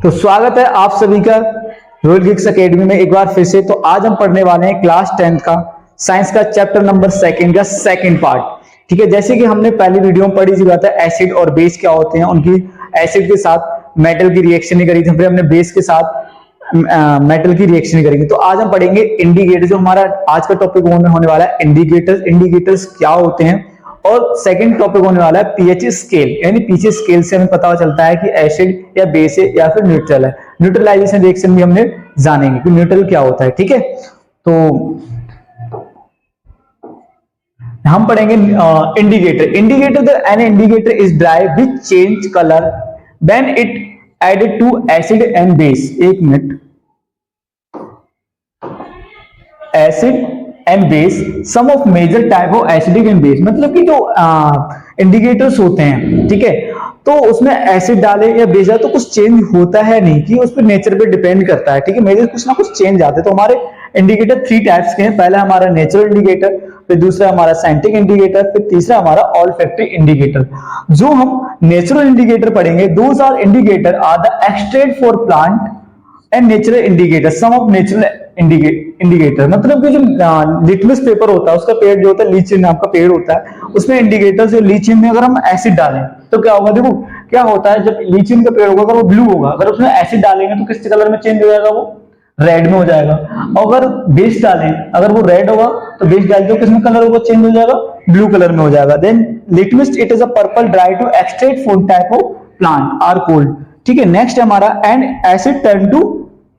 तो स्वागत है आप सभी का रोयल गिग्स एकेडमी में एक बार फिर से। तो आज हम पढ़ने वाले हैं क्लास 10th का साइंस का चैप्टर नंबर 2 का सेकंड पार्ट। ठीक है, जैसे कि हमने पहली वीडियो में पढ़ी हुआ था एसिड और बेस क्या होते हैं, उनकी एसिड के साथ मेटल की रिएक्शन नहीं करी थी, फिर हमने बेस के साथ मेटल की रिएक्शन नहीं करेंगे। तो आज हम पढ़ेंगे इंडिकेटर, जो हमारा आज का टॉपिक होने वाला है इंडिकेटर्स। इंडिकेटर्स क्या होते हैं, और सेकंड टॉपिक होने वाला है पीएच स्केल, यानी पीएच स्केल से हमें पता चलता है कि एसिड या बेस है या फिर न्यूट्रल है। न्यूट्रलाइजेशन रिएक्शन भी हमने जानेंगे कि न्यूट्रल क्या होता है। ठीक है, तो हम पढ़ेंगे indicator. Indicator an indicator is dry which change colour when it added to acid and base. एक मिनट, acid and base some of major type of acidic and base, मतलब कि जो इंडिकेटर्स होते हैं, ठीक है, तो उसमें एसिड डाले या बेस डाले तो कुछ चेंज होता है नहीं, कि उस पर नेचर पे डिपेंड करता है। ठीक है, मेजर कुछ ना कुछ चेंज आते हैं। तो हमारे इंडिकेटर 3 टाइप्स के हैं। पहला हमारा नेचुरल इंडिकेटर, फिर दूसरा हमारा साइंटिफिक इंडिकेटर, फिर तीसरा हमारा ऑल्फैक्टरी इंडिकेटर। जो हम नेचुरल इंडिकेटर पढ़ेंगे, those are indicator are the extract for plant and natural indicator some of natural indicator, मतलब कि जो लिटमस पेपर होता है, उसका पेड़ जो होता है, लीचिन नाम का पेड़ होता है, उसमें इंडिकेटर जो लीचिन में अगर हम एसिड डालें तो क्या होगा। देखो क्या होता है, जब लीचिन का पेड़ होगा अगर वो ब्लू होगा, अगर उसमें एसिड डालेंगे तो किस कलर में चेंज हो जाएगा, वो रेड में हो जाएगा। अगर बेस डालें, अगर वो रेड होगा तो बेस डाल दो, किसमें कलर होगा, चेंज हो जाएगा, ब्लू कलर में हो जाएगा। Then litmus it is a purple dye to extract food type of plant are called. ठीक है, नेक्स्ट हमारा and acid turn to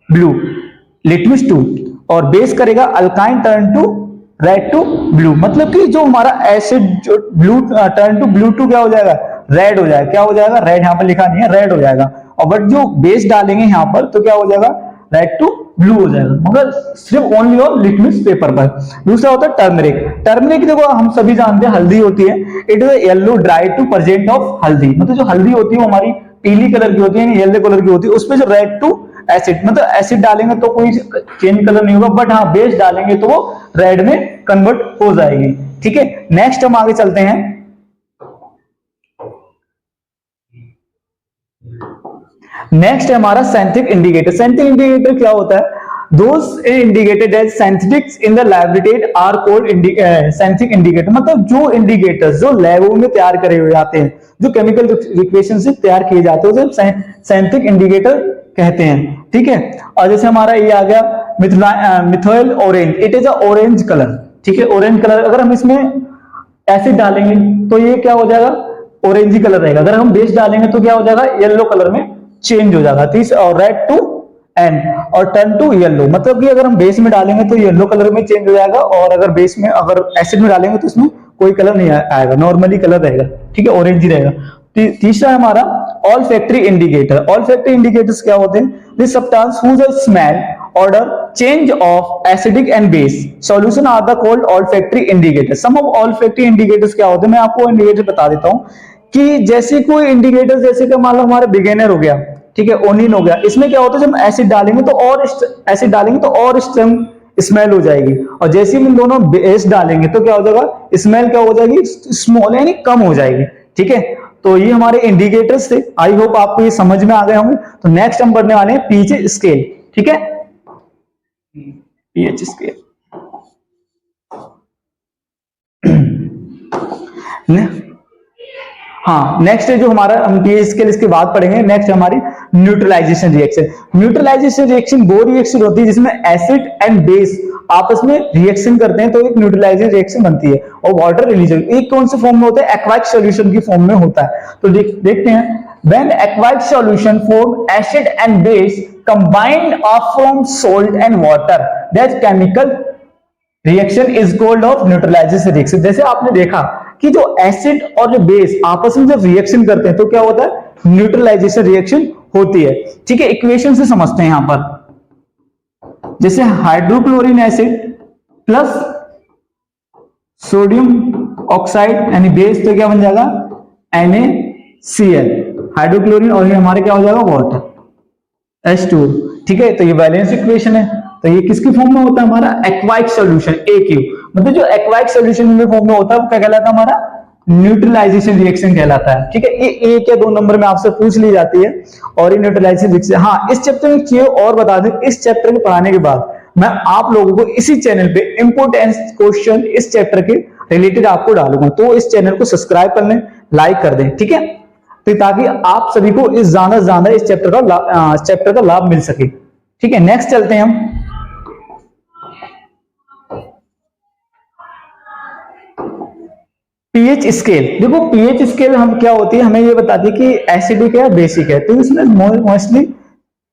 blue, litmus 2, और बेस करेगा अल्काइन turn to red to blue, मतलब कि जो हमारा एसिड जो blue turn to blue to क्या हो जाएगा, रेड हो जाएगा। क्या हो जाएगा, रेड, यहाँ पर लिखा नहीं है, रेड हो जाएगा। और बट जो बेस डालेंगे यहाँ पर तो क्या हो जाएगा, रेड टू ब्लू हो जाएगा, मगर सिर्फ ओनली ऑन लिटमस पेपर पर। दूसरा होता है टर्मरिक। टर्मरिक देखो हम सभी जानते हैं हल्दी होती है, it is yellow dye to present of haldi, मतलब जो हल्दी होती है वो हमारी पीली कलर की होती है, येलो कलर की होती है। उसपे जो रेड टू एसिड, मतलब एसिड डालेंगे तो कोई चेंज कलर नहीं होगा, बट हाँ बेस डालेंगे तो वो रेड में कन्वर्ट हो जाएगी। ठीक है, नेक्स्ट हम आगे चलते हैं। नेक्स्ट है हमारा साइंटिफिक इंडिकेटर। साइंटिफिक इंडिकेटर क्या होता है, those indicated as scientifics in the laboratory are called scientific indicator, मतलब जो इंडिकेटर्स जो लैबों में तैयार करे हुए जाते हैं, जो केमिकल इक्वेशन से तैयार किए जाते हैं, उसे साइंटिफिक इंडिकेटर कहते हैं। ठीक है, और जैसे हमारा ये आ गया methyl orange, it is a orange colour. ठीक है, ऑरेंज कलर, अगर हम इसमें एसिड डालेंगे तो ये क्या हो जाएगा, ऑरेंज ही कलर रहेगा। अगर हम बेस डालेंगे तो क्या हो जाएगा, येलो कलर में चेंज हो जाएगा। और रेड टू एन और टर्न टू येलो, मतलब कि अगर हम बेस में डालेंगे तो येलो कलर में चेंज हो जाएगा, और अगर बेस में अगर एसिड में डालेंगे तो इसमें कोई कलर नहीं आएगा, नॉर्मली कलर रहेगा। ठीक है, ऑरेंज ही रहेगा। तीसरा हमारा ऑल्फैक्टरी इंडिकेटर। ऑल्फैक्टरी इंडिकेटर्स क्या होते हैं, this substance whose smell order change of acidic and base solution are the called olfactory indicator. Some of olfactory indicators क्या होते हैं, मैं आपको इंडिकेटर बता देता हूं कि जैसे कोई इंडिकेटर, जैसे कि मान लो हमारा बिगिनर हो गया, ठीक है, ओनिन हो गया, इसमें क्या होता है जब एसिड डालेंगे तो और एसिड डालेंगे तो और स्ट्रॉन्ग स्मेल हो जाएगी, और जैसे ही हम दोनों बेस डालेंगे तो क्या हो जाएगा, स्मेल क्या हो जाएगी, स्मॉल यानी कम हो जाएगी। ठीक है, तो ये हमारे इंडिकेटर्स थे। आई होप आपको ये समझ में आ गए होंगे। तो नेक्स्ट हम पढ़ने वाले हैं पीएच स्केल। ठीक है, पीएच स्केल हाँ, नेक्स्ट है जो हमारा हम पीएच स्केल इसके बाद पढ़ेंगे। नेक्स्ट हमारी न्यूट्रलाइजेशन रिएक्शन। न्यूट्रलाइजेशन रिएक्शन वो रिएक्शन होती है जिसमें एसिड एंड बेस आपस में रिएक्शन करते हैं तो एक न्यूट्रलाइजेशन रिएक्शन बनती है, और वाटर रिलीज। एक कौन से फॉर्म में होता है, एक्वाइक सॉल्यूशन की फॉर्म में होता है। तो देखते हैं, when aqueous solution form acid and base combined from salt and water, that chemical reaction is called of neutralization reaction. जैसे आपने देखा कि जो एसिड और जो बेस आपस में जब रिएक्शन करते हैं तो क्या होता है, न्यूट्रलाइजेशन रिएक्शन होती है। ठीक है, इक्वेशन से समझते हैं यहां पर, जैसे हाइड्रोक्लोरिन एसिड प्लस सोडियम ऑक्साइड यानी बेस, तो क्या बन जाएगा, NaCl, हाइड्रोक्लोरिन, और ये हमारे क्या हो जाएगा, वाटर, H2। ठीक है, तो ये बैलेंस इक्वेशन है। तो ये किसकी फॉर्म में होता है, हमारा एक्वाइक सॉल्यूशन, AQ, मतलब जो एक्वाइक सॉल्यूशन में फॉर्म में होता है वो क्या कहलाता है, हमारा न्यूट्रलाइजेशन रिएक्शन कहलाता है। ठीक है, ये 1 या 2 नंबर में आपसे पूछ ली जाती है और ये न्यूट्रलाइजेशन रिएक्शन। हाँ, इस चैप्टर में चीजें और बता दें, इस चैप्टर के पढ़ाने के बाद मैं आप लोगों को इसी चैनल पे इंपोर्टेंट क्वेश्चन इस चैप्टर के रिलेटेड आपको डालूंगा, तो इस चैनल को सब्सक्राइब कर लें, लाइक कर दें। ठीक है, तो ताकि आप सभी को इस ज्यादा इस चैप्टर का लाभ मिल सके। ठीक है, नेक्स्ट चलते हैं हम। PH scale. देखो पीएच स्केल हम क्या होती है, हमें ये बताती है कि एसिडिक है या बेसिक है। तो इसमें मोस्टली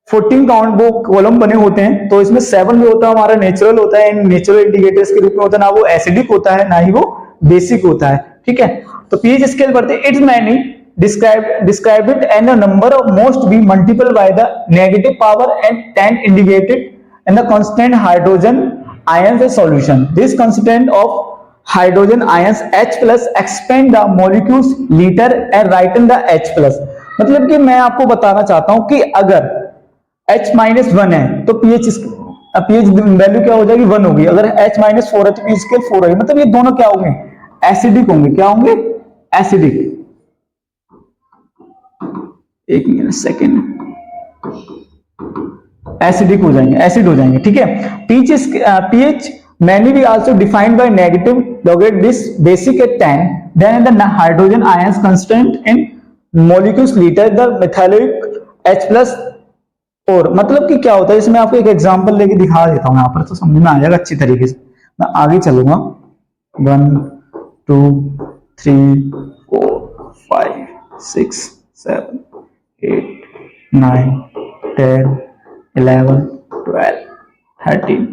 14 काउंट वो कॉलम बने होते हैं, तो इसमें 7 जो होता है हमारा नेचुरल होता है, नेचुरल इंडिकेटर्स के रूप में होता है, ना वो एसिडिक होता है ना ही वो बेसिक होता है। ठीक है, तो पीएच स्केल पढ़ते हैं। It's many describe it and a number of most be multiplied by the negative power and 10 indicated and the constant hydrogen ions in solution. This constant of hydrogen ions H plus expand the molecules liter and write in the H plus। मतलब कि मैं आपको बताना चाहता हूं कि अगर H minus 1 है तो pH वैल्यू क्या हो जाएगी, 1 होगी। अगर H minus 4 है तो pH स्केल 4 होगी। मतलब ये दोनों क्या होंगे, एसिडिक होंगे। क्या होंगे, एसिडिक। एक मिनट सेकेंड, एसिडिक हो जाएंगे, एसिड हो जाएंगे। ठीक है, pH many be also defined by negative logit this basic at 10 then the hydrogen ions constant in molecules liter the methylic H plus 4। मतलब कि क्या होता है, इसमें आपको एक एग्जांपल लेके दिखा देता हूं यहाँ पर, तो समझ में आ जाएगा अच्छी तरीके से। मैं आगे चलूंगा। 1 2 3 4 5 6 7 8 9 10 11 12 13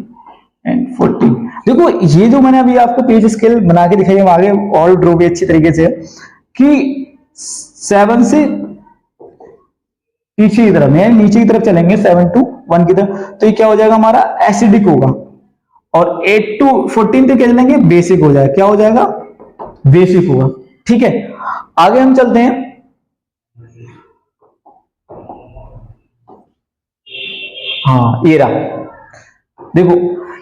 एंड 14। देखो ये जो मैंने अभी आपको पेज स्केल बना के दिखाई है, आगे और ड्रॉ भी अच्छी तरीके से कि 7 से पीछे की तरफ यानी नीचे की तरफ चलेंगे, 7 to 1 की तरफ, तो ये क्या हो जाएगा हमारा एसिडिक होगा। और 8 to 14 तक क्या चलेंगे, बेसिक हो जाएगा। क्या हो जाएगा, बेसिक होगा। ठीक है, आगे हम चलते हैं। हाँ ये रहा, देखो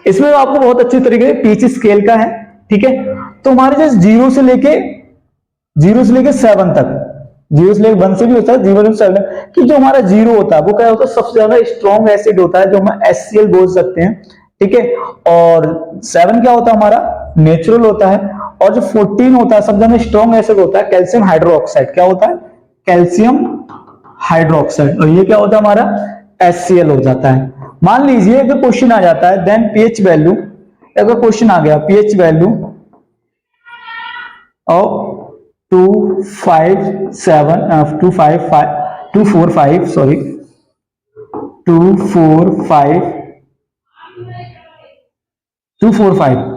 इसमें आपको बहुत अच्छी तरीके से पीएच स्केल का है। ठीक है, तो हमारे जैसे 0 से लेके 7 तक, 0 से लेके 1 से भी होता है, 0 से 7 कि जो हमारा 0 होता है वो क्या होता है, सबसे ज्यादा स्ट्रॉन्ग एसिड होता है जो हम HCl बोल सकते हैं। ठीक है, और 7 क्या होता है हमारा नेचुरल होता है, और जो 14 होता है सबसे ज्यादा स्ट्रॉन्ग एसिड होता है कैल्शियम हाइड्रोक्साइड। क्या होता है, कैल्शियम हाइड्रोक्साइड। और ये क्या होता है हमारा HCl हो जाता है। मान लीजिए अगर क्वेश्चन आ जाता है देन पीएच वैल्यू, अगर क्वेश्चन आ गया पीएच वैल्यू ऑफ 245।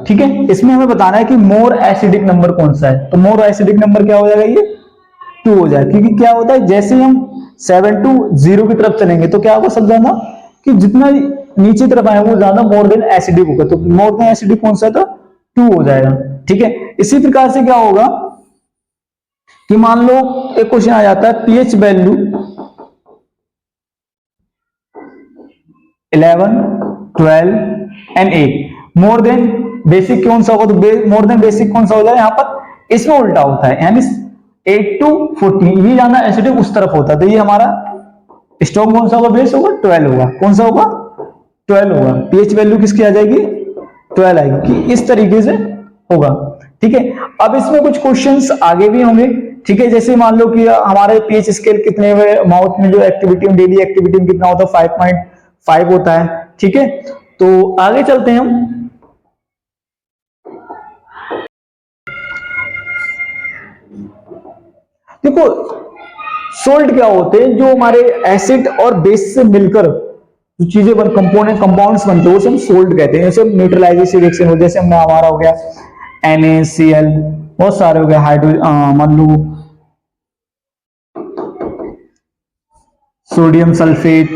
ठीक है, इसमें हमें बताना है कि मोर एसिडिक नंबर कौन सा है। तो मोर एसिडिक नंबर क्या हो जाएगा, ये 2 हो जाएगा। क्योंकि क्या होता है जैसे ही हम 7 to 0 की तरफ चलेंगे तो क्या होगा, सब जाना कि जितना नीचे तरफ आए वो ज्यादा मोर देन एसिडिक होगा। तो मोर देन एसिडिक कौन सा था, 2 हो जाएगा। ठीक है, इसी प्रकार से क्या होगा कि मान लो एक क्वेश्चन आ जाता है pH value 11 12 and 8 more than basic कौन सा होगा, तो मोर देन बेसिक कौन सा हो जाएगा। यहाँ पर इसमें उल्टा होता है, यानी 8 to 14 ये ज्यादा एसिडिक उस तरफ होता है। तो ये हमारा स्ट्रॉन्ग कौन सा होगा, बेस होगा 12 होगा। कौन सा होगा, 12 होगा। पीएच वैल्यू किसकी आ जाएगी, 12 आएगी। कि इस तरीके से होगा। ठीक है, अब इसमें कुछ क्वेश्चंस आगे भी होंगे। ठीक है, जैसे मान लो कि हमारे पीएच स्केल कितने माउथ में जो एक्टिविटी डेली एक्टिविटी में कितना होता है, 5.5 होता है। ठीक है, तो आगे चलते हैं हम। देखो सोल्ट क्या होते हैं, जो हमारे एसिड और बेस से मिलकर जो चीजें कंपाउंड्स बनते हैं वो सब सोल्ट कहते हैं। जैसे न्यूट्रलाइजेशन रिएक्शन हो, जैसे हमारा हो गया NaCl, बहुत सारे हो गए, मान लो सोडियम सल्फेट,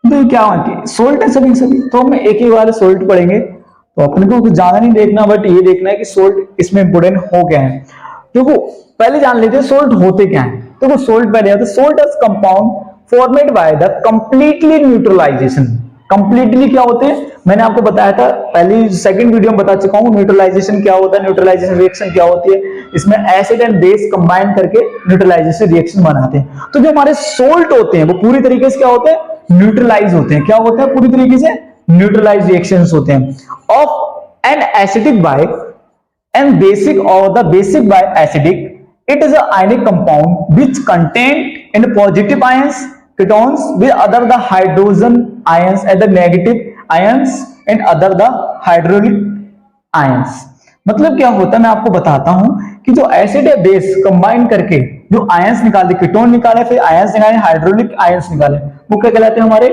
तो क्या सोल्ट है सभी सभी। तो हम एक ही बार सोल्ट पढ़ेंगे, तो अपने को कुछ ज्यादा नहीं देखना, बट ये देखना है कि सोल्ट इसमें इंपोर्टेंट हो क्या है। देखो पहले जान लेते हैं सोल्ट होते क्या है। देखो सोल्ट पहले आता है, salt is compound formed by the completely neutralization. Completely क्या होते हैं, मैंने आपको बताया था पहली सेकंड वीडियो में बता चुका हूं न्यूट्रलाइजेशन क्या होता है, न्यूट्रलाइजेशन रिएक्शन क्या होती है। इसमें एसिड एंड बेस कंबाइन करके न्यूट्रलाइजेशन रिएक्शन बनाते हैं। तो जो हमारे सोल्ट होते हैं वो पूरी तरीके से क्या होते हैं, न्यूट्रलाइज होते हैं। क्या होता है, पूरी तरीके से न्यूट्रलाइज रिएक्शंस होते हैं of an acidic by and basic or the basic by acidic, it is a ionic compound which contain in positive ions ketones with other the hydrogen ions and the negative ions and other the hydrogen ions। मतलब क्या होता है, मैं आपको बताता हूं कि जो एसिड है बेस कंबाइन करके जो आयंस निकाले, कीटोन निकाले, फिर आयंस निकाले, हाइड्रोलिक आयंस निकाले, वो क्या कहलाते हैं, हमारे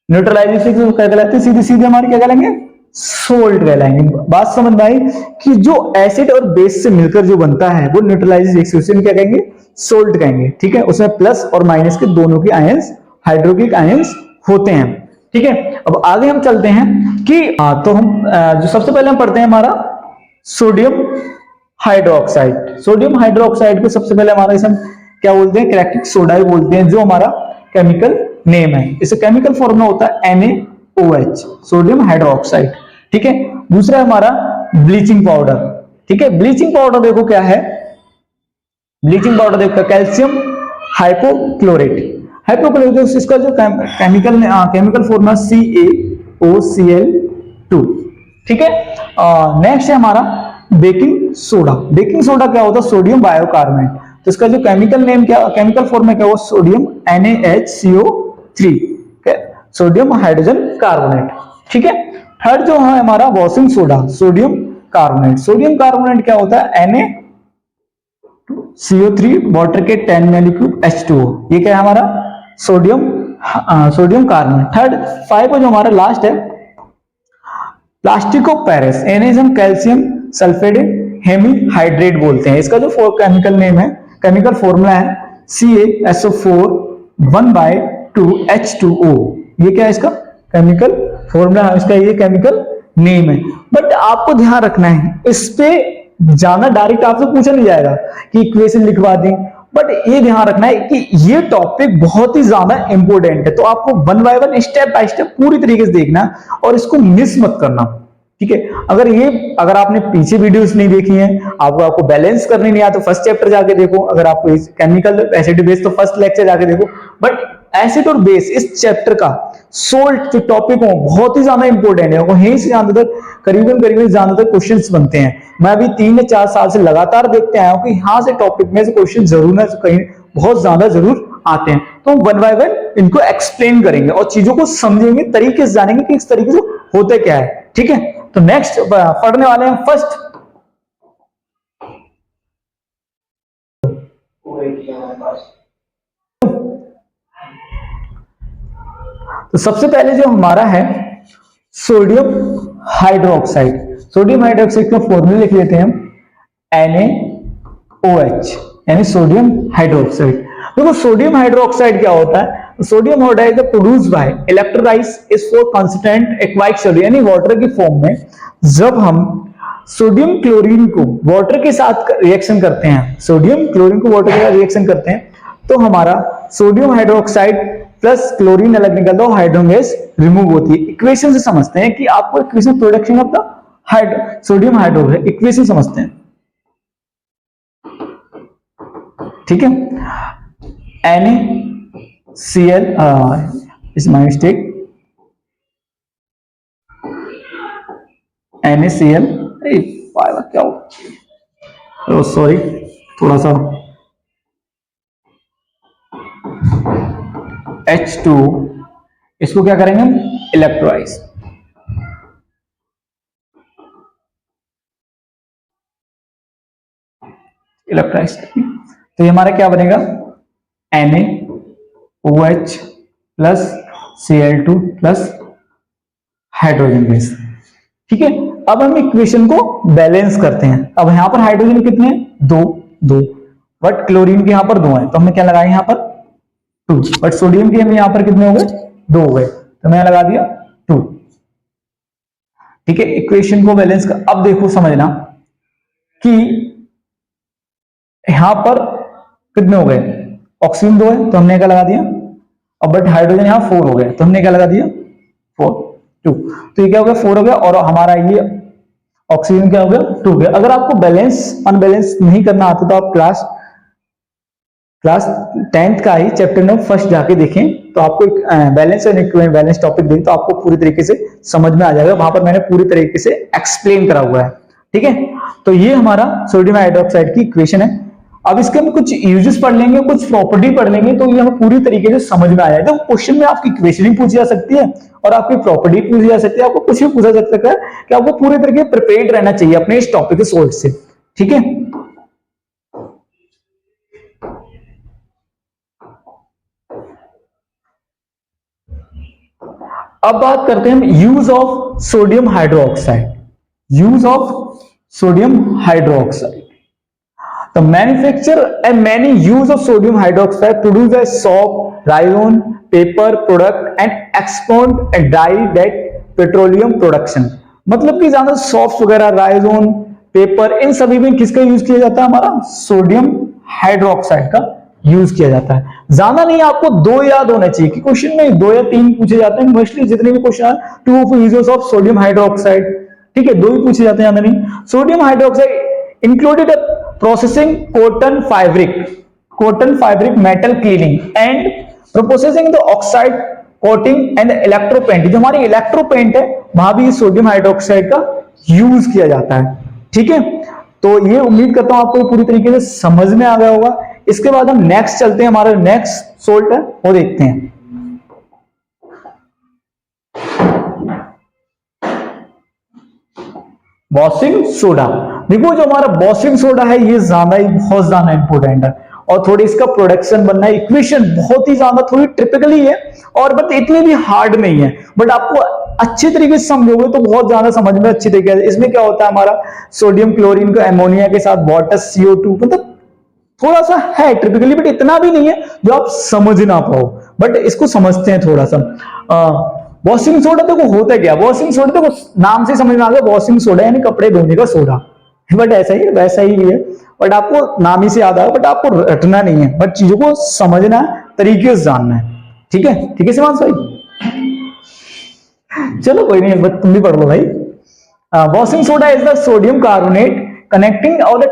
न्यूट्रलाइजेशन क्या कहलाते हैं, सीधे सीधे हमारे क्या कहलाएंगे, सोल्ट कहलाएंगे। बात समझ में आई कि जो एसिड और बेस से मिलकर जो बनता है वो न्यूट्रलाइज रिएक्शन क्या कहेंगे, सोल्ट कहेंगे। ठीक है, उसमें प्लस और माइनस के दोनों के आयंस हाइड्रोक्लिक आयंस होते हैं। ठीक है, अब आगे हम चलते हैं कि तो हम जो सबसे पहले हम पढ़ते हैं हमारा सोडियम हाइड्रोक्साइड। सोडियम हाइड्रोक्साइड को सबसे पहले हमारा इसमें क्या बोलते हैं, कैस्टिक सोडा ही बोलते हैं, जो हमारा केमिकल नेम है। इसे केमिकल फॉर्मूला होता है NaOH, सोडियम हाइड्रोक्साइड। ठीक है, दूसरा हमारा ब्लीचिंग पाउडर। ठीक है, ब्लीचिंग पाउडर देखो क्या है, ब्लीचिंग पाउडर देखो कैल्शियम हाइपोक्लोरेट। हाइपोक्लोरेट इसका जो केमिकल फॉर्मूला CaOCl2। ठीक है, नेक्स्ट है हमारा बेकिंग सोडा। बेकिंग सोडा क्या होता है, सोडियम बाइकार्बोनेट। तो इसका जो केमिकल नेम क्या, केमिकल फॉर्म क्या हुआ, sodium NaHCO3, sodium hydrogen carbonate. ठीक है, थर्ड जो है हमारा washing soda, sodium carbonate. Sodium carbonate क्या होता है, NaCO3 वाटर के 10 मोलिक्यूल H2O, ये क्या है हमारा सोडियम कार्बोनेट। थर्ड 5 जो हमारा लास्ट है प्लास्टिको पेरिस, एनेजम कैल्शियम सल्फेट हेमीहाइड्रेट बोलते हैं। इसका जो केमिकल नेम है, केमिकल फॉर्मूला है CaSO4 1/2H2O। ये क्या है इसका केमिकल फॉर्मूला, इसका ये केमिकल नेम है। बट आपको ध्यान रखना है, इस पे जाना डायरेक्ट आपसे पूछा नहीं जाएगा कि इक्वेशन लिखवा दें, बट ये ध्यान रखना है कि ये टॉपिक बहुत ही ज्यादा इंपॉर्टेंट है। तो आपको one by one step by step पूरी तरीके से देखना और इसको मिस मत करना। ठीक है, अगर आपने पीछे वीडियोस नहीं देखी हैं, आपको बैलेंस करने नहीं आया तो फर्स्ट चैप्टर जाके देखो। अगर आपको केमिकल एसिड बेस तो फर्स्ट लेक्चर जाके देखो। बट एसिड और बेस इस चैप्टर का सोल्ट जो टॉपिक हो बहुत ही ज्यादा इंपॉर्टेंट है, वहीं से ज्यादातर करीबन ज्यादातर क्वेश्चंस बनते हैं। मैं अभी 3 या 4 साल से लगातार देखते आया हूं कि यहां से टॉपिक में से क्वेश्चन जरूर ना कहीं बहुत ज्यादा जरूर आते हैं। तो वन बाय वन इनको एक्सप्लेन करेंगे और चीजों को समझेंगे, तरीके से जानेंगे कि इस तरीके से होते क्या है। ठीक है, तो नेक्स्ट पढ़ने वाले हैं फर्स्ट तो सबसे पहले जो हमारा है सोडियम हाइड्रोक्साइड। सोडियम हाइड्रोक्साइड का फॉर्मूला लिख लेते हैं NaOH, यानी सोडियम हाइड्रोक्साइड। देखो सोडियम हाइड्रोक्साइड क्या होता है, sodium hydroxide produce by electrolyse is for constant aqueous solute, यानी वाटर की फॉर्म में जब हम सोडियम क्लोरीन को वाटर के साथ रिएक्शन करते हैं, सोडियम क्लोरीन को वाटर के साथ रिएक्शन करते हैं, तो हमारा सोडियम हाइड्रोक्साइड प्लस क्लोरीन अलग निकलता है, हाइड्रोजन गैस रिमूव होती है। इक्वेशन से समझते हैं कि आपको equation production of the sodium hydroxide equation समझते हैं। ठीक है, NaCl is my mistake, NaCl क्या हो, सॉरी थोड़ा सा H2, इसको क्या करेंगे हम इलेक्ट्रोलाइज। तो ये हमारा क्या बनेगा NaOH plus Cl2 plus hydrogen gas. ठीक है, अब हम इक्वेशन को बैलेंस करते हैं। अब यहां पर हाइड्रोजन कितने हैं, 2 बट क्लोरीन के यहां पर 2 है, तो हमने क्या लगाया यहां पर 2, बट सोडियम के हम यहां पर कितने हो गए, 2 हो गए, तो मैं लगा दिया 2। ठीक है, इक्वेशन को बैलेंस कर। अब देखो समझना कि यहां पर कितने हो गए, ऑक्सीजन 2 है तो हमने क्या लगा दिया, अब बट हाइड्रोजन यहां 4 हो गए तो हमने क्या लगा दिया 4 2, तो ये क्या हो गया 4 हो गया, और हमारा ये ऑक्सीजन क्या हो गया 2 हो गया। अगर आपको बैलेंस अनबैलेंस नहीं करना आता तो आप क्लास 10th का ही चैप्टर नंबर फर्स्ट जाके देखें, तो आपको एक बैलेंस और इक्विवेलेंट बैलेंस टॉपिक दें तो आपको पूरी तरीके से समझ में आ जाएगा, वहां पर मैंने पूरी तरीके से एक्सप्लेन करा हुआ है। ठीक है, तो ये हमारा सोडियम हाइड्रोक्साइड की इक्वेशन है। अब इसके हम कुछ यूजेस पढ़ लेंगे, कुछ प्रॉपर्टी पढ़ लेंगे, तो ये हमें पूरी तरीके से समझ में आ जाएगा। तो क्वेश्चन में आपकी इक्वेशन ही पूछी जा सकती है और आपकी प्रॉपर्टी पूछी जा सकती है, आपको कुछ भी पूछा जा सकता है कि आपको पूरे तरीके प्रिपेयर्ड रहना चाहिए अपने इस टॉपिक के सोल्व से। ठीक है, अब बात करते हैं use of sodium hydroxide. Use of sodium hydroxide, the manufacture and many use of sodium hydroxide produce a soap, rayon, paper product and expand and dye that petroleum production। मतलब कि ज्यादा सॉफ्ट वगैरह राइजोन पेपर इन सभी में किसका use किया जाता है, हमारा सोडियम हाइड्रोक्साइड का यूज किया जाता है। ज्यादा नहीं, आपको 2 याद होना चाहिए कि क्वेश्चन में 2 या 3 पूछे जाते हैं मोस्टली, जितने भी क्वेश्चन है 2 of uses of sodium hydroxide. ठीक है, 2 ही पूछे जाते हैं, ज्यादा नहीं। Sodium hydroxide included processing cotton fabric metal cleaning and processing the oxide coating and electro paint। जो हमारी इलेक्ट्रो पेंट है वहां भी सोडियम हाइड्रोक्साइड का यूज किया जाता है। ठीक है, तो ये उम्मीद करता हूं आपको पूरी तरीके से समझ में आ गया होगा। इसके बाद हम नेक्स्ट चलते हैं, हमारा नेक्स्ट सोल्ट है वो देखते हैं। Washing soda. देखो जो हमारा वॉशिंग सोडा है ये बहुत ज्यादा इंपॉर्टेंट है, और थोड़ी इसका प्रोडक्शन बनना है, इक्वेशन बहुत ही ज्यादा थोड़ी टिपिकली है और बट इतनी भी हार्ड नहीं है, बट आपको अच्छे तरीके से समझोगे तो बहुत ज्यादा समझ में अच्छी तरीके से। इसमें क्या होता है, हमारा सोडियम क्लोरीन को अमोनिया के साथ वाटर CO2, मतलब थोड़ा सा है टिपिकली बट इतना भी नहीं है जो आप समझ ना पाओ, बट इसको समझते हैं थोड़ा सा। वॉशिंग सोडा देखो होता है क्या, वॉशिंग सोडा देखो नाम से समझ में आ गया, वॉशिंग सोडा यानी कपड़े धोने का सोडा, बट ऐसा ही वैसा ही है, बट आपको नाम ही से याद आएगा, बट आपको रटना नहीं है, बट चीजों को समझना है, तरीके से जानना है। ठीक है, ठीक है सिमांश भाई, चलो कोई नहीं, बट तुम भी पढ़ लो भाई। Washing soda is the sodium carbonate connecting all the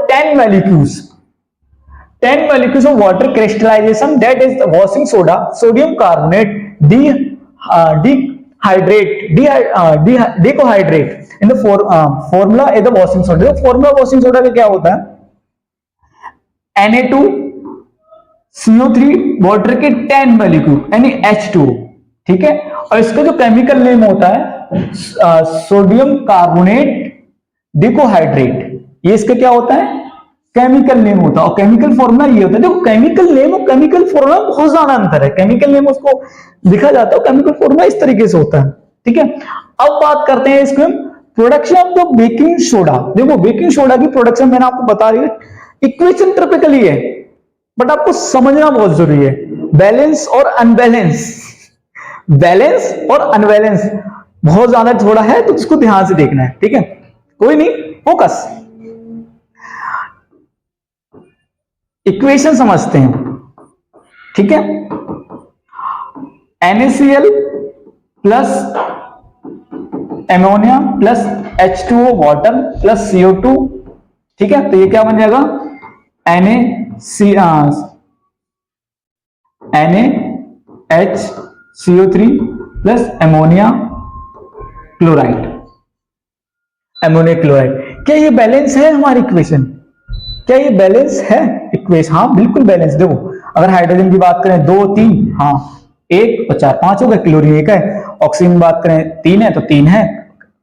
10 molecules of water crystallization, that is the washing soda, sodium carbonate decohydrate in the formula is the washing soda। formula washing soda का क्या होता है, Na2CO3 water के 10 molecule यानी H2। ठीक है, और इसका जो केमिकल नेम होता है सोडियम कार्बोनेट डिकोहाइड्रेट, ये इसका क्या होता है, केमिकल नेम होता है, और केमिकल फॉर्मूला ये होता है। देखो केमिकल नेम और केमिकल फॉर्मूला बहुत ज्यादा अंतर है, केमिकल नेम उसको लिखा जाता है, केमिकल फॉर्मूला इस तरीके से होता है। ठीक है, अब बात करते हैं इसको production of the baking soda. देखो बेकिंग सोडा की प्रोडक्शन मैंने आपको बता रही है, इक्वेशन ट्रिपिकली है, बट आपको समझना बहुत जरूरी है, बैलेंस और अनबैलेंस, बैलेंस और अनबैलेंस बहुत ज्यादा थोड़ा है, तो इसको ध्यान से देखना है। ठीक है, कोई नहीं, फोकस, इक्वेशन समझते हैं। ठीक है, NaCl plus ammonia plus H2O water plus CO2। ठीक है, तो ये क्या बन जाएगा, NaHCO3 plus ammonia chloride, ammonia chloride. क्या ये बैलेंस है हमारी इक्वेशन, क्या ये बैलेंस है इक्वेशन? हाँ बिल्कुल बैलेंस। देखो अगर हाइड्रोजन की बात करें 2 3, हाँ 1 और 4 5 हो गए, क्लोरीन 1 है, ऑक्सीजन की बात करें 3 है तो 3 है,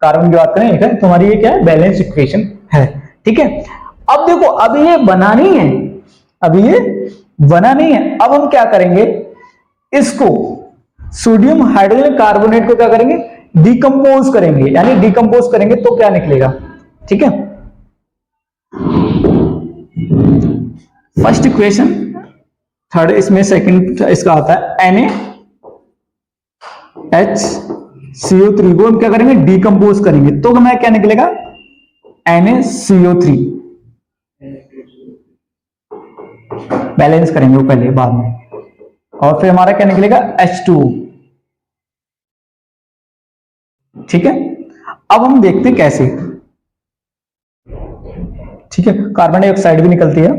कार्बन की बात करें 1 है, तो हमारी ये क्या है, बैलेंस इक्वेशन है। ठीक है, अब देखो अब ये बनानी है, अब ये बनानी है, अब हम क्या करेंगे, इसको सोडियम हाइड्रोजन कार्बोनेट को क्या करेंगे, डिकम्पोज करेंगे, यानी डिकम्पोज करेंगे तो क्या निकलेगा। ठीक है, फर्स्ट इक्वेशन, थर्ड इसमें सेकंड इसका आता है NaHCO3 को हम क्या करेंगे, डिकम्पोज करेंगे, तो हमें क्या निकलेगा, NaCO3। बैलेंस करेंगे वो पहले बाद में, और फिर हमारा क्या निकलेगा, H2O। ठीक है, अब हम देखते हैं कैसे। ठीक है, कार्बन डाइऑक्साइड भी निकलती है,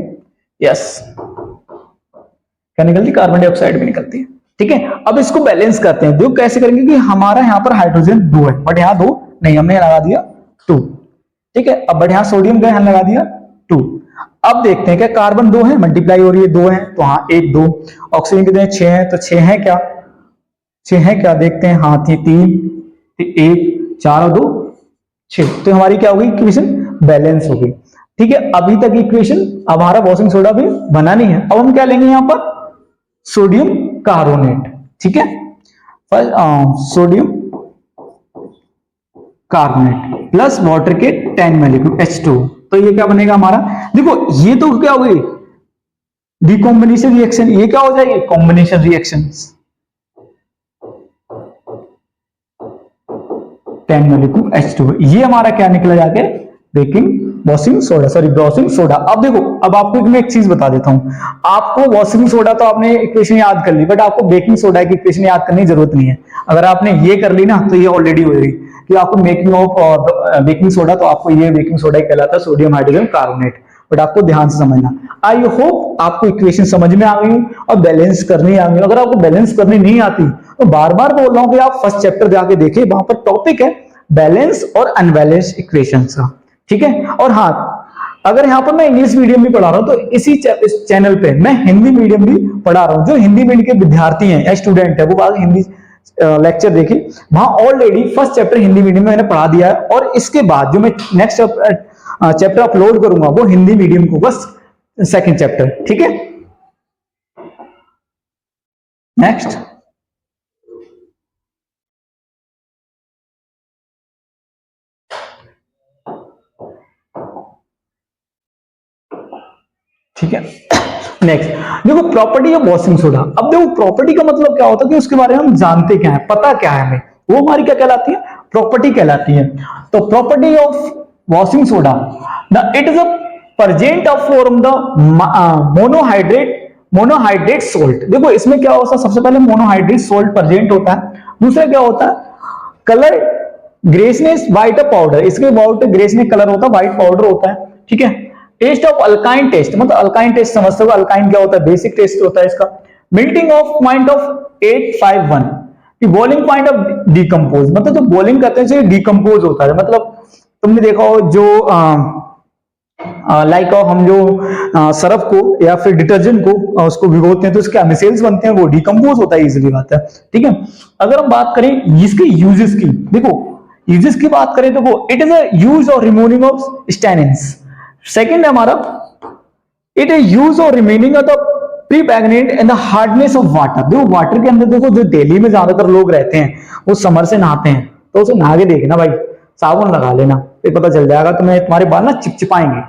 यस, क्या निकलती है, कार्बन डाइऑक्साइड भी निकलती है। ठीक है, अब इसको बैलेंस करते हैं। देखो कैसे करेंगे कि हमारा यहाँ पर हाइड्रोजन 2 है, बट यहाँ 2 नहीं, हमने लगा दिया 2। ठीक है, अब बट यहाँ सोडियम का लगा दिया 2। अब देखते हैं क्या कार्बन 2 है, मल्टीप्लाई हो रही है 2 है, तो हाँ 1 2। ऑक्सीजन कितने हैं, 6 है, तो 6 है क्या, 6 है क्या, देखते हैं, हाँ थी 3, 1 4 और 2 6, तो हमारी क्या होगी, इक्वेशन बैलेंस होगी। ठीक है, अभी तक इक्वेशन, अब हमारा वॉशिंग सोडा भी बना नहीं है। अब हम क्या लेंगे यहाँ पर, सोडियम कार्बोनेट। ठीक है, सोडियम कार्बोनेट प्लस वाटर के 10 मॉलिक्यूल H2, तो ये क्या बनेगा हमारा, देखो ये तो क्या हो गई डिकॉम्बिनेशन रिएक्शन, ये क्या हो जाएगी कॉम्बिनेशन रिएक्शन। 10 मॉलिक्यूल H2, ये हमारा क्या निकला जाके baking washing soda, sorry washing soda. अब देखो, अब आपको मैं एक चीज बता देता हूं, आपको वॉशिंग सोडा तो आपने इक्वेशन याद कर ली, बट आपको बेकिंग सोडा की इक्वेशन याद करने की जरूरत नहीं है। अगर आपने ये कर ली ना तो ये ऑलरेडी हो गई कि आपको मेकिंग ऑफ बेकिंग सोडा, तो आपको ये बेकिंग सोडा कहलाता है सोडियम हाइड्रोजन कार्बोनेट। बट आपको ध्यान से समझना, आई होप आपको इक्वेशन समझ में आ गई और बैलेंस करनी आ गई। अगर आपको बैलेंस करनी नहीं आती तो बार बार बोल रहा हूं कि आप फर्स्ट चैप्टर जाके देखिए, वहां पर टॉपिक है बैलेंस और अनबैलेंस इक्वेशंस का। ठीक है, और हाँ, अगर यहाँ पर मैं इंग्लिश मीडियम भी पढ़ा रहा हूं तो इसी चैनल पे मैं हिंदी मीडियम भी पढ़ा रहा हूं। जो हिंदी मीडियम के विद्यार्थी हैं या स्टूडेंट है, वो आगे हिंदी लेक्चर देखें, वहां already first chapter Hindi medium में मैंने पढ़ा दिया है, और इसके बाद जो मैं नेक्स्ट चैप्टर अपलोड करूंगा वो हिंदी मीडियम को, बस सेकंड चैप्टर। ठीक है, नेक्स्ट, ठीक है, नेक्स्ट देखो प्रॉपर्टी ऑफ वॉशिंग सोडा। अब देखो प्रॉपर्टी का मतलब क्या होता है कि उसके बारे में हम जानते क्या है, पता क्या है हमें, वो हमारी क्या कहलाती है, प्रॉपर्टी कहलाती है। तो property of washing soda, the it is a present of form the monohydrate salt. देखो इसमें क्या होता है, सबसे पहले मोनोहाइड्रेट सोल्ट प्रेजेंट होता है। दूसरा क्या होता है, कलर ग्रेसनेस व्हाइट पाउडर, इसके अबाउट ग्रेसनेस कलर होता है, व्हाइट पाउडर होता है। ठीक है, टेस्ट ऑफ अल्काइन टेस्ट, मतलब अल्काइन टेस्ट समझते हो, अल्काइन क्या होता है, बेसिक टेस्ट होता है इसका। Melting of point of 851, boiling point of decompose, मतलब जो बॉइलिंग करते हैं डिकम्पोज होता है। मतलब तुमने देखा हो जो लाइक हम जो सरफ को या फिर डिटर्जेंट को उसको भिगोते हैं तो उसके मिसेल्स बनते हैं, वो डिकम्पोज होता है, इजीली बात है। ठीक है, अगर हम बात करें इसके यूजेस की, देखो यूजेस की बात करें तो वो इट इज अ यूज और रिमूविंग ऑफ स्टैनिन्स। सेकंड है हमारा, इट इज यूज और remaining of the permanent and the hardness of water. देखो वाटर के अंदर देखो, जो दिल्ली में ज्यादातर लोग रहते हैं वो समर से नहाते हैं, तो उसे नहा के देखना भाई, साबुन लगा लेना, फिर पता चल जाएगा तुम्हें, तुम्हारे बाल ना चिपचिपाएंगे।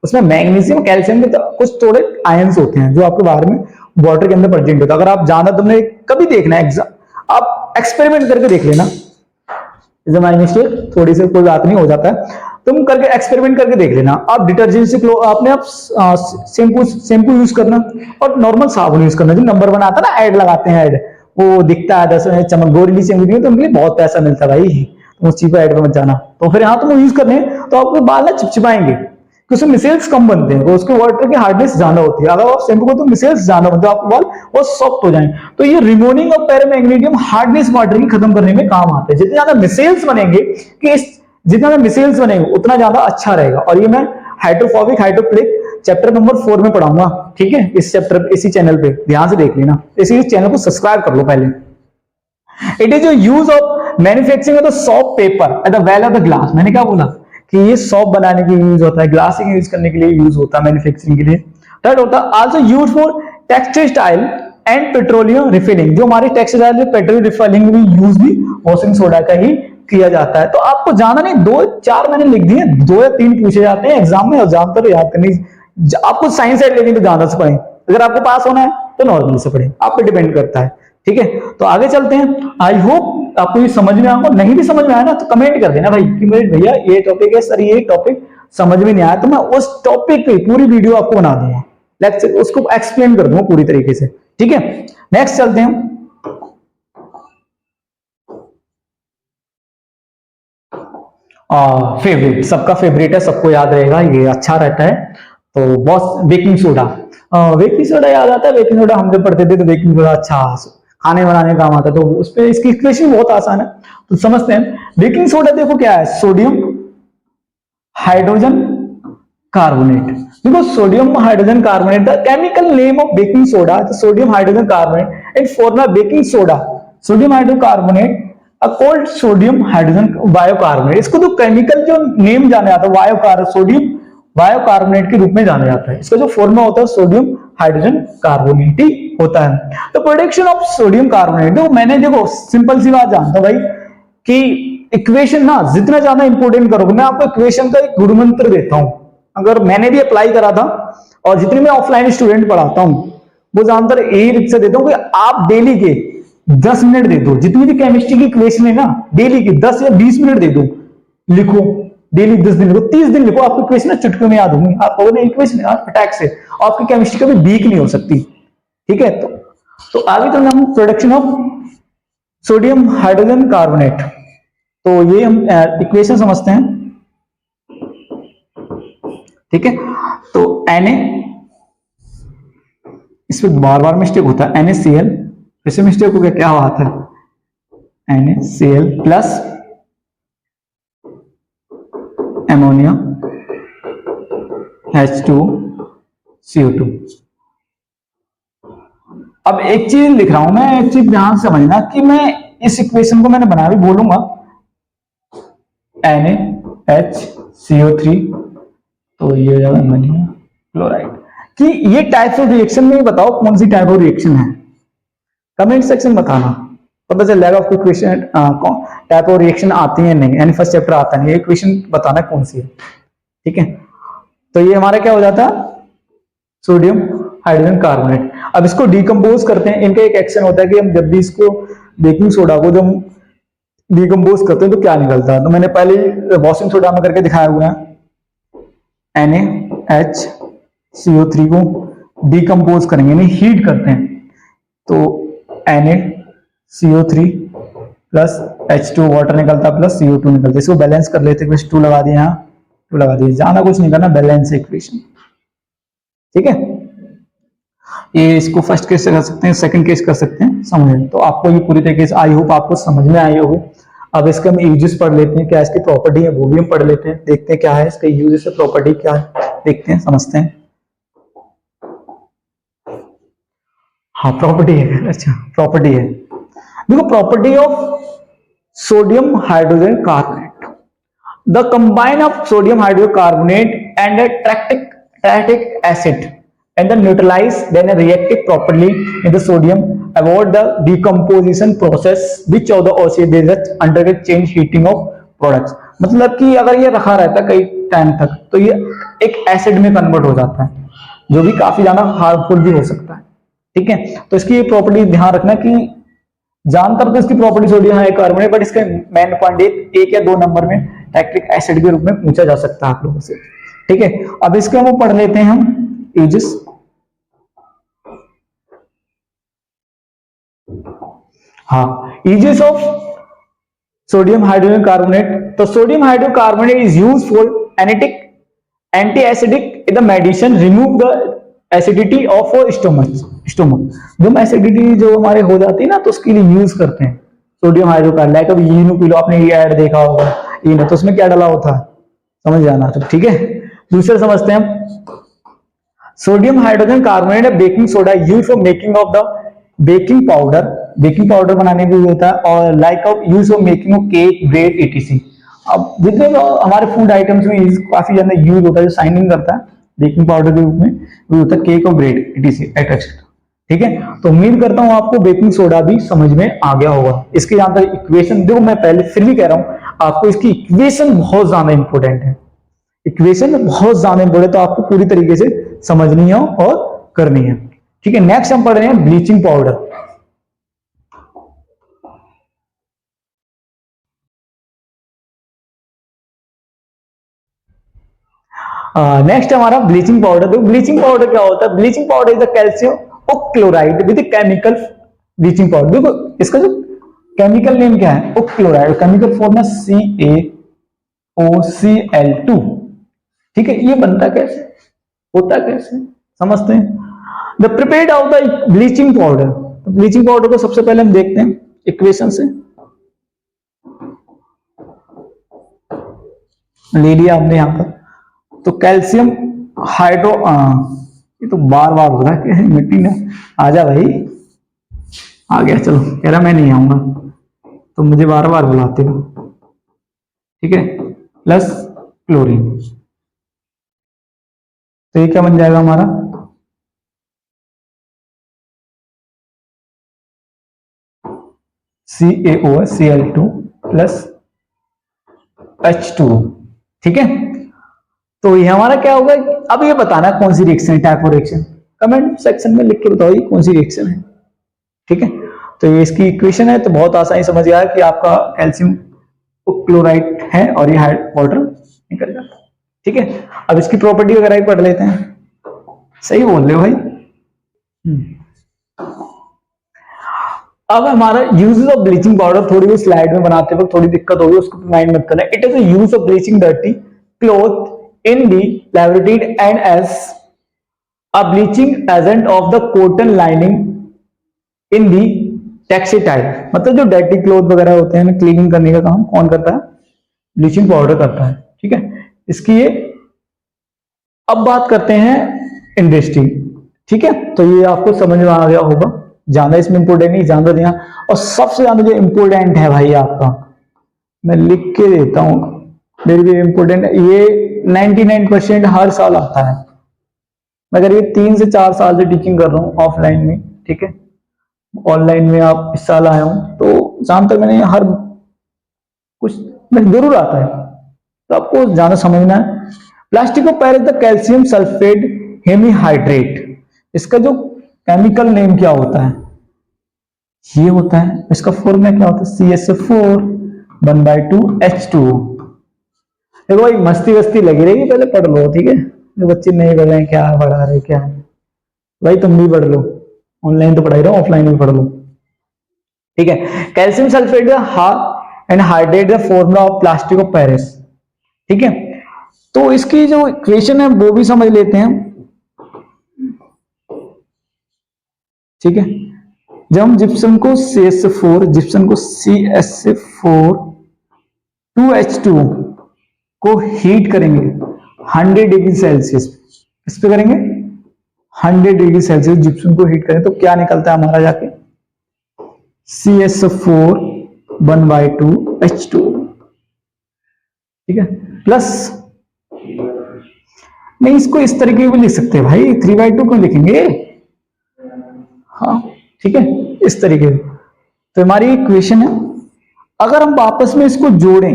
उसमें मैग्नीशियम कैल्शियम के कुछ थोड़े आयंस होते हैं जो आपके बाहर में वाटर के अंदर प्रेजेंट होता है। अगर आप जाना, तुमने कभी देखना है एग्जाम, आप एक्सपेरिमेंट करके देख लेना, माई मिस्टेक थोड़ी सी, कोई बात नहीं, हो जाता है, तुम करके एक्सपेरिमेंट करके देख लेना। आप डिटर्जेंट से आपने आप शैम्पू यूज करना और नॉर्मल साबुन यूज करना, जो नंबर 1 आता है ना, ऐड लगाते हैं, ऐड वो दिखता है 10 में चमक गोरी शैम्पू, तो उनके लिए बहुत पैसा मिलता है भाई, तुम उस चीज पर ऐड में मत जाना। तो फिर यहाँ तुम यूज करने तो आपके बाल ना चिपचिपाएंगे, क्योंकि उसमें मिसेल्स कम बनते हैं, उसके वाटर की हार्डनेस ज्यादा होती है। अगर आप शैम्पू को तो मिसेल्स ज्यादा बनते हैं, आपके बाल वो सॉफ्ट हो जाएंगे। तो ये रिमूविंग ऑफ पैरामैग्नीशियम हार्डनेस वाटर की खत्म करने में काम आते हैं। जितने ज्यादा मिसेल्स बनेंगे कि जितना मिसेल्स बनेंगे उतना ज्यादा अच्छा रहेगा। और ये मैं हाइड्रोफोबिक हाइड्रोफिलिक चैप्टर नंबर 4 में पढ़ाऊंगा। ठीक है, इस चैप्टर इसी चैनल पे ध्यान से देख लेना, इसी चैनल को सब्सक्राइब कर लो पहले। It is use of manufacturing of the soft paper at the well of the glass. मैंने क्या बोला कि ये सॉफ्ट बनाने के लिए यूज होता है, ग्लासिंग यूज करने के लिए यूज होता है, मैन्युफैक्चरिंग के लिए। थर्ड होता है also use for textile and petroleum refilling. जो हमारे टेक्सटाइल पेट्रोल रिफिलिंग में यूज भी वॉशिंग सोडा का ही किया जाता है। तो आपको जाना नहीं, 2-4 मैंने लिख दिए, 2 या 3 पूछे जाते हैं एग्जाम में, एग्जाम पर याद करनी। आपको साइंस साइड लेनी तो ज्यादा से पढ़े, अगर आपको पास होना है तो नॉर्मल से पढ़े, आप पे डिपेंड करता है। ठीक है, तो आगे चलते हैं। आई होप आपको ये समझ में आएगा, नहीं भी समझ में आया ना तो कमेंट कर देना भाई कि मेरे भैया ये टॉपिक है सर, ये टॉपिक समझ में नहीं आया, तो मैं उस टॉपिक पे पूरी वीडियो आपको बना दूंगा, लेक्चर उसको एक्सप्लेन कर दूंगा पूरी तरीके से। ठीक है, नेक्स्ट चलते हैं। फेवरेट, सबका फेवरेट है, सबको याद रहेगा, ये अच्छा रहता है। तो boss baking soda, baking soda याद आता है, बेकिंग सोडा हम जब पढ़ते थे तो बेकिंग सोडा अच्छा खाने बनाने का काम आता है, तो उस पर इसकी इक्वेशन बहुत आसान है, तो समझते हैं। बेकिंग सोडा देखो क्या है, सोडियम हाइड्रोजन कार्बोनेट। देखो sodium hydrogen carbonate, the chemical name of baking soda, sodium hydrogen carbonate and form baking soda, sodium hydrogen carbonate cold sodium hydrogen bicarbonate. इसको तो केमिकल जो नेम जाना जाता है वायोकार, सोडियम बायोकार्बोनेट के रूप में जाना जाता है। इसका जो फॉर्मूला होता है सोडियम हाइड्रोजन कार्बोनेट ही होता है। तो प्रोडक्शन ऑफ सोडियम कार्बोनेट, तो मैंने देखो सिंपल सी बात जानता हूं भाई कि इक्वेशन ना जितना ज्यादा इंपोर्टेंट करोगे, मैं आपको इक्वेशन का एक गुरु मंत्र देता हूं, अगर मैंने भी अप्लाई करा था और जितनी मैं ऑफलाइन स्टूडेंट पढ़ाता हूं वो ज्यादातर यही रिक्शा देता हूं कि आप डेली के 10 मिनट दे दो, जितनी भी केमिस्ट्री की इक्वेशन है ना डेली की 10 या 20 मिनट दे दो, लिखो डेली 10 दिन लिखो, 30 दिन लिखो, आपको इक्वेशन चुटकी में याद होंगी, आपको इक्वेशन अटैक से आपकी केमिस्ट्री कभी वीक नहीं हो सकती। ठीक है, तो आगे तो हम production of sodium hydrogen carbonate, तो ये हम इक्वेशन समझते हैं। ठीक है, तो Na, इसमें बार बार मिस्टेक होता है, NaCl, वैसे मिस्टेक हो गया, क्या बात है, NaCl प्लस एमोनिया H2CO2। अब एक चीज लिख रहा हूं मैं, एक चीज ध्यान से समझना कि मैं इस इक्वेशन को मैंने बना भी बोलूंगा NaHCO3, तो ये हो जाएगा अमोनिया क्लोराइड। कि ये टाइप्स ऑफ रिएक्शन में बताओ कौन सी टाइप ऑफ रिएक्शन है, कमेंट सेक्शन बताना, पता चल जाएगा आपको क्वेश्चन टाइप ऑफ रिएक्शन आती है नहीं, यानी फर्स्ट चैप्टर आता नहीं, ये क्वेश्चन बताना कौन सी है। ठीक है, तो ये हमारा क्या हो जाता है, सोडियम हाइड्रोजन कार्बोनेट। अब इसको डिकम्पोज करते हैं, इनका एक एक्शन होता है कि हम जब भी इसको बेकिंग सोडा को जब डिकम्पोज करते हैं तो क्या निकलता है, तो मैंने पहले वॉशिंग सोडा में करके दिखाया हुआ है, NaHCO3 को डिकम्पोज करेंगे, यानी हीट करते हैं, तो NaCO3 प्लस H2 वाटर निकलता प्लस CO2 निकलता, इसको बैलेंस कर लेते हैं, 2 लगा दिए, यहाँ 2 लगा दिए, ज्यादा कुछ नहीं करना, बैलेंस इक्वेशन। ठीक है, ये इसको फर्स्ट केस से कर सकते हैं, सेकंड केस कर सकते हैं, समझ। तो आपको ये पूरी तरीके से आई होप आपको समझ में आई होगी। अब इसके हम यूजेस पढ़ लेते हैं, क्या इसकी प्रॉपर्टी है वो भी हम पढ़ लेते हैं, देखते हैं क्या है इसका यूजेस है, प्रॉपर्टी क्या है, देखते हैं, समझते हैं। हाँ प्रॉपर्टी है, अच्छा प्रॉपर्टी है, देखो property of sodium hydrogen carbonate, the combine of sodium hydrogen carbonate and tartaric acid and then neutralize then reacted properly in the sodium, avoid the decomposition process which of the oxidations undergo change heating of products। मतलब कि अगर ये रखा रहता कई time तक तो ये एक एसिड में कन्वर्ट हो जाता है, जो भी काफी ज्यादा हार्मफुल भी हो सकता है। ठीक है, तो इसकी प्रॉपर्टी ध्यान रखना कि जानकर तो इसकी प्रॉपर्टी सोडियम है कार्बोनेट, बट इसके मेन पॉइंट 1 या 2 नंबर में टैक्टिक एसिड के रूप में पूछा जा सकता है आप लोगों से। ठीक है, अब इसके हम पढ़ लेते हैं हम यूजेस। हाँ, uses of sodium hydrogen carbonate, तो sodium hydrogen carbonate is used for एनेटिक anti acidic in the medicine, remove the acidity of stomach. जो एसिडिटी जो हमारे हो जाती है ना तो उसके लिए यूज करते हैं सोडियम हाइड्रोजन कार्बोनेट। लाइक अब ईनो पी लो, आपने ये ऐड देखा होगा ईनो, तो उसमें क्या डाला होता है समझ जाना। तो ठीक है, दूसरा समझते हैं हम, sodium hydrogen carbonate baking soda use for making of the baking powder, baking powder बनाने के लिए होता है, और like of use of making of cake bread etc। अब जितने हमारे फूड आइटम्स में काफी ज्यादा यूज होता है, जो शाइनिंग करता है बेकिंग पाउडर के रूप में वो होता है केक और ब्रेड etc। ठीक है, तो उम्मीद करता हूं आपको बेकिंग सोडा भी समझ में आ गया होगा। इसके यहाँ पर इक्वेशन देखो, मैं पहले फिर भी कह रहा हूं आपको इसकी इक्वेशन बहुत ज्यादा इंपॉर्टेंट है, इक्वेशन बहुत ज्यादा इंपॉर्टेंट, तो आपको पूरी तरीके से समझनी है और करनी है। ठीक है, नेक्स्ट हम पढ़ रहे हैं ब्लीचिंग पाउडर। नेक्स्ट हमारा ब्लीचिंग पाउडर। तो ब्लीचिंग पाउडर क्या होता है, bleaching powder is the calcium oxychloride with chemical bleaching powder. देखो इसका जो केमिकल नेम क्या है, ऑक्लोराइड, केमिकल फॉर्म है CaO, OCl2, ठीक है। ये बनता कैसे, होता कैसे, समझते हैं। The prepared of the bleaching powder, bleaching powder को सबसे पहले हम देखते हैं इक्वेशन से। ले लिया हमने यहां पर, तो कैल्शियम हाइड्रो, ये तो बार बार हो रहा है कि मीटिंग में आजा भाई, आ गया, चलो, कह रहा मैं नहीं आऊंगा तो मुझे बार बार बुलाते हो, ठीक है। प्लस क्लोरीन, तो ये क्या बन जाएगा हमारा, CaOH प्लस H2O, ठीक है। तो ये हमारा क्या होगा, अब ये बताना कौन सी रिएक्शन है, type of reaction, comment section में लिख के बताओ ये कौन सी रिएक्शन है, ठीक है। तो ये इसकी इक्वेशन है, तो बहुत आसानी समझ गया कि आपका कैल्शियम क्लोराइड है और ये वाटर निकल जाता है, ठीक है। अब इसकी प्रॉपर्टी वगैरह ही पढ़ लेते हैं, सही बोल रहे हो भाई। अब हमारा यूज ऑफ ब्लीचिंग पाउडर, थोड़ी स्लाइड में बनाते वक्त थोड़ी दिक्कत होगी, उसको माइंड मत करना। It is a use of bleaching dirty cloth in the laboratory and as a bleaching agent of the cotton lining in the textile, मतलब जो डर्टी क्लॉथ वगैरह होते हैं क्लीनिंग करने का काम कौन करता है, ब्लीचिंग पाउडर करता है, ठीक है। इसकी ये, अब बात करते हैं इंडस्ट्री, ठीक है। तो ये आपको समझ में आ गया होगा, ज्यादा इसमें इंपोर्टेंट नहीं, ज्यादा देना। और सबसे ज्यादा जो इंपोर्टेंट है भाई आपका, मैं लिख के देता हूं, वेरी वेरी इंपोर्टेंट, ये 99% हर साल आता है, मगर ये 3 से 4 साल से टीचिंग कर रहा हूँ ऑफलाइन में, ठीक है। ऑनलाइन में आप इस साल आए हो, तो जहां तक मैंने हर कुछ जरूर आता है, तो आपको ज्यादा समझना है। Plastic of Paris the calcium sulphate hemihydrate, इसका जो केमिकल नेम क्या होता है, ये होता है, इसका फॉर्मूला क्या होता है, CSO4 1/2 H2O। देखो भाई मस्ती वस्ती लगी रहेगी, पहले पढ़ लो, ठीक है। जो बच्चे नहीं पढ़ रहे हैं, क्या पढ़ा रहे क्या है भाई, तुम भी पढ़ लो, ऑनलाइन तो पढ़ाई रहो, ऑफलाइन भी पढ़ लो, ठीक है। Calcium sulphate and hydrate the formula of plastic of Paris, ठीक है। तो इसकी जो इक्वेशन है वो भी समझ लेते हैं, ठीक है। जब हम जिप्सम को CS4, जिप्सम को CS4 2H2O को हीट करेंगे 100 डिग्री सेल्सियस, इस पे करेंगे 100 डिग्री सेल्सियस, जिप्सम को हीट करें तो क्या निकलता है हमारा जाके, CS4 1/2 H2O, ठीक है। प्लस नहीं, इसको इस तरीके भी लिख सकते हैं भाई, 3/2 क्यों लिखेंगे, हाँ ठीक है, इस तरीके से। तो हमारी इक्वेशन है, अगर हम वापस में इसको जोड़ें,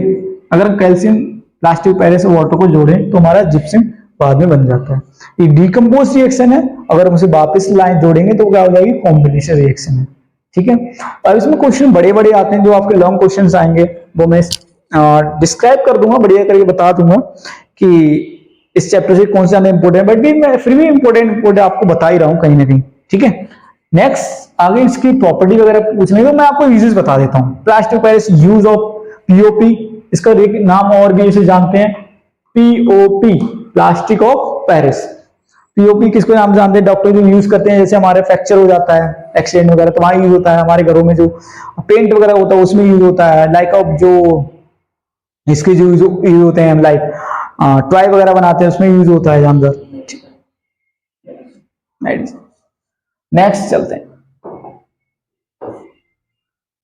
अगर कैल्शियम प्लास्टिक पैरिस और वाटर को जोड़ें तो हमारा जिप्सम बाद में बन जाता है। ये डीकम्पोज रिएक्शन है, अगर हम उसे वापस लाइन जोड़ेंगे तो क्या हो जाएगी, कॉम्बिनेशन रिएक्शन है, ठीक है। अब इसमें क्वेश्चन बड़े बड़े आते हैं, जो आपके लॉन्ग क्वेश्चन आएंगे वो मैं डिस्क्राइब कर दूंगा, बढ़िया करके बता दूंगा कि इस चैप्टर से कौन सा इंपोर्टेंट, बट भी मैं फिर भी इंपोर्टेंट आपको बता ही रहा हूं कहीं ना कहीं, ठीक है। नेक्स्ट आगे इसकी प्रॉपर्टी वगैरह पूछने को मैं आपको यूजेस बता देता हूं। Plastic Paris use of POP, इसका नाम और भी इसे जानते हैं POP, plastic of Paris. POP किसको नाम जानते हैं, डॉक्टर जो यूज करते हैं, जैसे हमारे फ्रैक्चर हो जाता है, एक्सीडेंट वगैरह, तो वहां यूज होता है। हमारे घरों में जो पेंट वगैरह होता है उसमें यूज होता है। लाइक ऑफ जो इसके जो यूज होते हैं, लाइक टॉय वगैरह बनाते हैं उसमें यूज होता है जानवर। नेक्स्ट चलते हैं,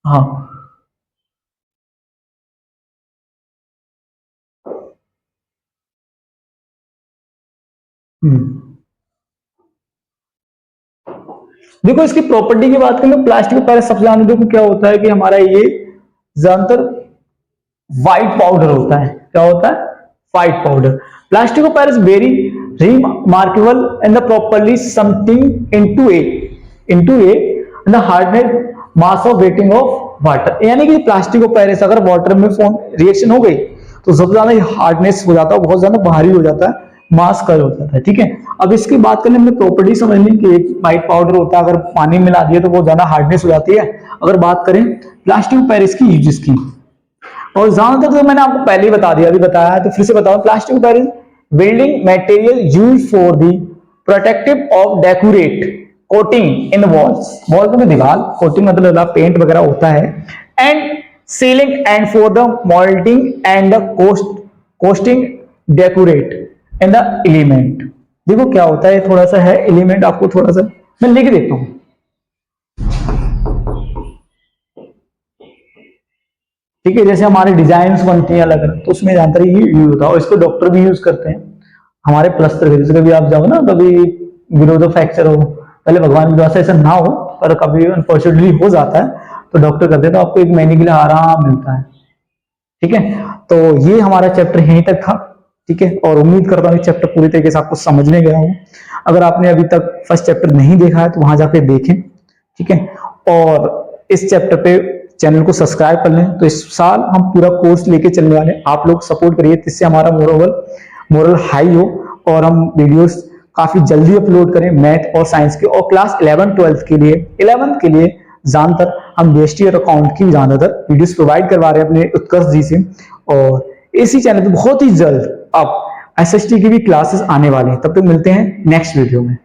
हाँ देखो इसकी प्रॉपर्टी की बात करें तो प्लास्टिक पैरिस सबसे ज्यादा देखो क्या होता है कि हमारा ये ज्यादातर व्हाइट पाउडर होता है। क्या होता है, white powder. Plastic of Paris very remarkable and the properly something into a and the hardness mass of weighting of water, यानी कि प्लास्टिक ऑफ पैरिस अगर वाटर में फॉर्म रिएक्शन हो गई तो सबसे ज्यादा हार्डनेस हो जाता है, बहुत ज्यादा भारी हो जाता है, मास का हो जाता है, ठीक है। अब इसकी बात करें हमने प्रॉपर्टी समझनी कि एक व्हाइट पाउडर होता है, अगर पानी मिला दिए तो बहुत ज्यादा हार्डनेस हो जाती है। अगर बात करें प्लास्टिक ऑफ पैरिस की यूजेस की, और ज्यादातर तो मैंने आपको पहले ही बता दिया, अभी बताया है तो फिर से बताऊं, plastic what is building material use for the protective of decorate coating in walls, wall पे दीवार कोटिंग मतलब पेंट वगैरह होता है, and ceiling and for the moulding and the costing decorate in the element. देखो क्या होता है, थोड़ा सा है एलिमेंट, आपको थोड़ा सा मैं लिख देता हूं। ठीक है, जैसे हमारे डिजाइन बनती हैं अलग अलग, तो उसमें जानकारी ही यूज होता है और इसको डॉक्टर भी यूज करते हैं हमारे प्लस्तर के। जैसे कभी आप जाओ ना, कभी विरोध फ्रैक्चर हो, पहले भगवान की दुआ से ऐसा ना हो पर कभी अनफॉर्चुनेटली हो जाता है, तो डॉक्टर करते हैं तो आपको एक महीने के लिए आराम मिलता है। ठीक है, तो ये हमारा चैप्टर यहीं तक था। ठीक है, और उम्मीद करता हूँ चैप्टर पूरी तरीके से आपको समझने गया हूँ। अगर आपने अभी तक फर्स्ट चैप्टर नहीं देखा है तो वहां जाके देखें। ठीक है, और इस चैप्टर पे चैनल को सब्सक्राइब कर लें। तो इस साल हम पूरा कोर्स लेके चलने वाले हैं, आप लोग सपोर्ट करिए जिससे हमारा मोरल हाई हो और हम वीडियोस काफी जल्दी अपलोड करें मैथ और साइंस के। और क्लास 11-12 के लिए 11th के लिए ज्यादातर हम जीएसटी और अकाउंट की ज्यादातर वीडियोस प्रोवाइड करवा रहे हैं अपने उत्कर्ष जी से। और इसी चैनल पे बहुत ही जल्द अब एसएसटी की भी क्लासेस आने वाले हैं। तब तक मिलते हैं नेक्स्ट वीडियो में।